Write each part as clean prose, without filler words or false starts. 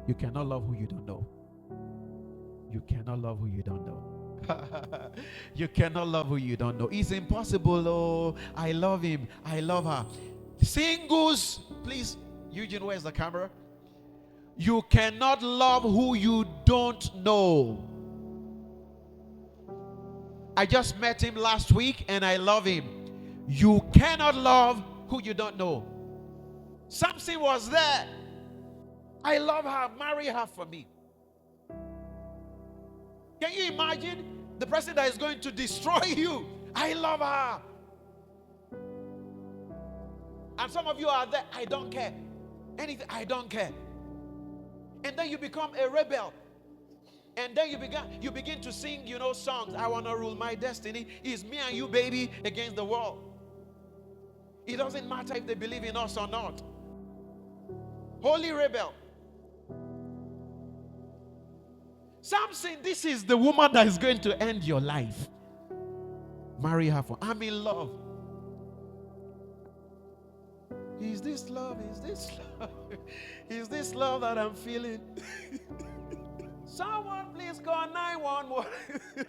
You cannot love who you don't know. You cannot love who you don't know. You cannot love who you don't know. It's impossible. Oh, I love him. I love her. Singles, please, Eugene, where's the camera? You cannot love who you don't know. I just met him last week and I love him. You cannot love who you don't know. Samson was there. I love her. Marry her for me. Can you imagine the person that is going to destroy you? I love her. And some of you are there. I don't care. Anything, I don't care. And then you become a rebel. And then you begin to sing, songs. I want to rule my destiny. It's me and you, baby, against the world. It doesn't matter if they believe in us or not. Holy rebel. Samson, this is the woman that is going to end your life. Marry her for. I'm in love. Is this love? Is this love? Is this love that I'm feeling? Someone please call 911.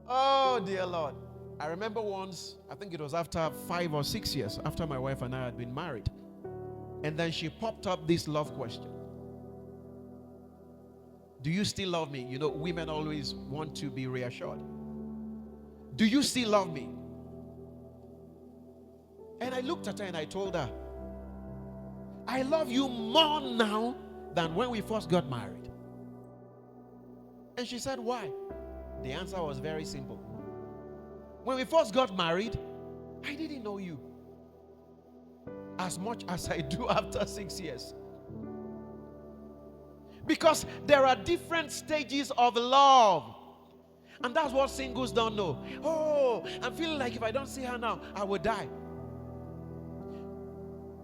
Oh dear Lord. I remember once, I think it was after 5 or 6 years after my wife and I had been married. And then she popped up this love question. Do you still love me? Women always want to be reassured. Do you still love me? And I looked at her and I told her, I love you more now than when we first got married. And she said, why? The answer was very simple. When we first got married, I didn't know you as much as I do after 6 years. Because there are different stages of love. And that's what singles don't know. Oh, I'm feeling like if I don't see her now, I will die.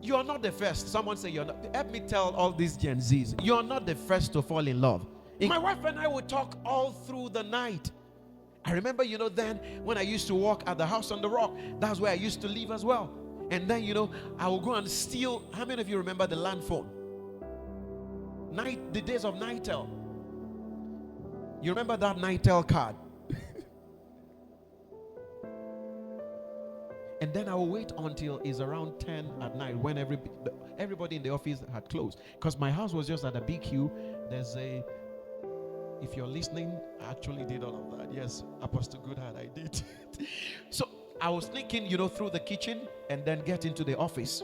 You're not the first. Someone say you're not. Help me tell all these Gen Zs. You're not the first to fall in love. My wife and I would talk all through the night. I remember, then when I used to work at the House on the Rock, that's where I used to live as well. And then, I will go and steal. How many of you remember the land phone? The days of Nitel. You remember that Nitel card? And then I will wait until it's around 10 at night when everybody in the office had closed. Because my house was just at a BQ. If you're listening, I actually did all of that. Yes, Apostle Goodheart, I did. So I was sneaking, through the kitchen and then get into the office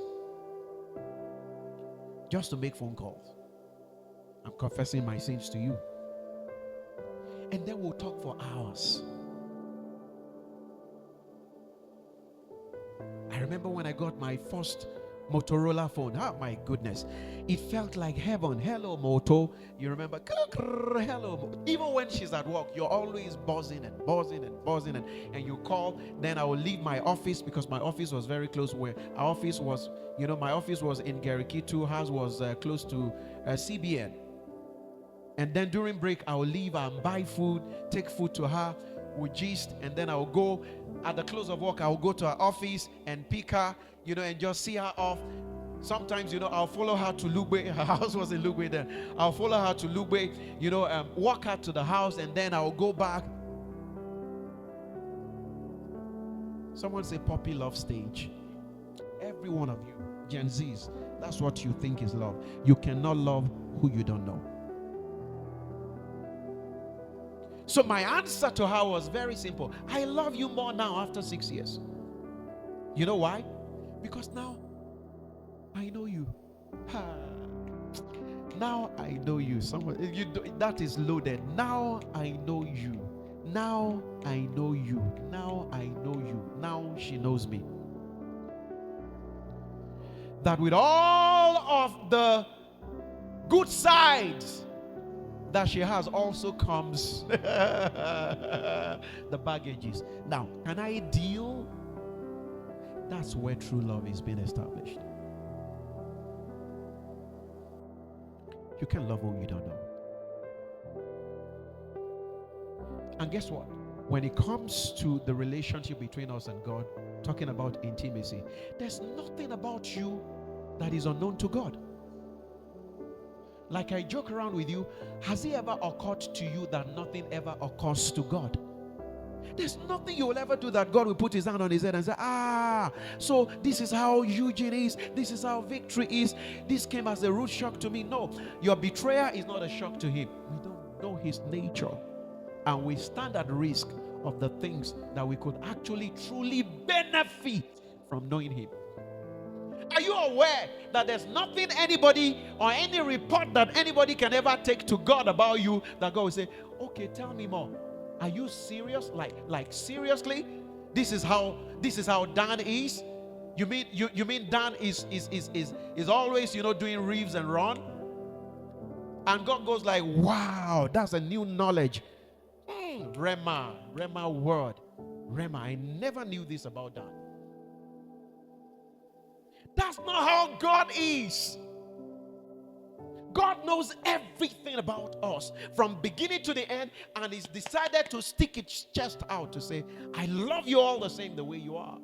just to make phone calls. I'm confessing my sins to you. And then we'll talk for hours. I remember when I got my first Motorola phone. Oh my goodness. It felt like heaven. Hello, Moto. You remember? Hello. Even when she's at work, you're always buzzing and buzzing and buzzing. And you call. Then I will leave my office because my office was very close where our office was. My office was in Garikitu. Hers was close to CBN. And then during break, I will leave and buy food, take food to her, we gist, and then I will go. At the close of work, I will go to her office and pick her, and just see her off. Sometimes, I'll follow her to Lugbe. Her house was in Lugbe then. I'll follow her to Lugbe, walk her to the house, and then I'll go back. Someone say puppy love stage. Every one of you, Gen Zs, that's what you think is love. You cannot love who you don't know. So my answer to her was very simple. I love you more now after 6 years. You know why? Because now I know you. Now I know you. That is loaded. Now I know you. Now I know you. Now I know you. Now she knows me. That with all of the good sides that she has also comes the baggages. Now, can I deal? That's where true love is being established. You can love who you don't know. And guess what? When it comes to the relationship between us and God, talking about intimacy, there's nothing about you that is unknown to God. Like I joke around with you, has it ever occurred to you that nothing ever occurs to God? There's nothing you will ever do that God will put his hand on his head and say, so this is how Eugene is, this is how victory is, this came as a rude shock to me. No, your betrayer is not a shock to him. We don't know his nature, and we stand at risk of the things that we could actually truly benefit from knowing him. Are you aware that there's nothing anybody or any report that anybody can ever take to God about you that God will say, okay, tell me more? Are you serious? Like seriously? This is how Dan is? You mean Dan is always, doing reefs and run? And God goes like, wow, that's a new knowledge. Rema word. Rema, I never knew this about Dan. That's not how God is. God knows everything about us from beginning to the end, and he's decided to stick its chest out to say, I love you all the same the way you are.